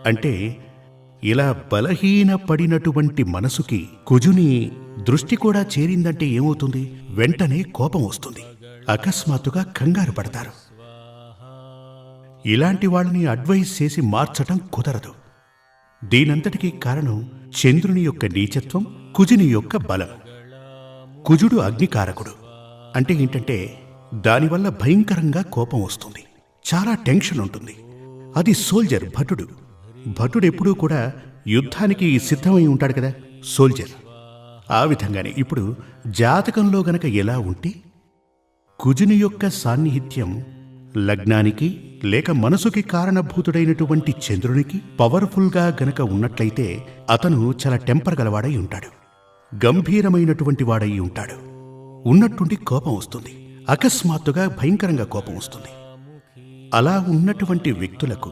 అంటే ఇలా బలహీనపడినటువంటి మనసుకి కుజుని దృష్టి కూడా చేరిందంటే ఏమవుతుంది? వెంటనే కోపం వస్తుంది, అకస్మాత్తుగా కంగారు పడతారు. ఇలాంటి వాళ్ళని అడ్వైస్ చేసి మార్చటం కుదరదు. దీనంతటికీ కారణం చంద్రుని యొక్క నీచత్వం, కుజుని యొక్క బలం. కుజుడు అగ్నికారకుడు. అంటే ఏంటంటే దానివల్ల భయంకరంగా కోపం వస్తుంది, చాలా టెన్షన్ ఉంటుంది. అది సోల్జర్, భటుడు. భటుడెప్పుడూ కూడా యుద్ధానికి సిద్ధమై ఉంటాడు కదా, సోల్జర్. ఆ విధంగానే ఇప్పుడు జాతకంలో గనక ఎలా ఉంటే కుజుని యొక్క సాన్నిహిత్యం లగ్నానికి లేక మనసుకి కారణభూతుడైనటువంటి చంద్రునికి పవర్ఫుల్గా గనక ఉన్నట్లయితే అతను చాలా టెంపర్ గలవాడై ఉంటాడు, గంభీరమైనటువంటి వాడై ఉంటాడు. ఉన్నట్టుండి కోపం వస్తుంది, అకస్మాత్తుగా భయంకరంగా కోపం వస్తుంది. అలా ఉన్నటువంటి వ్యక్తులకు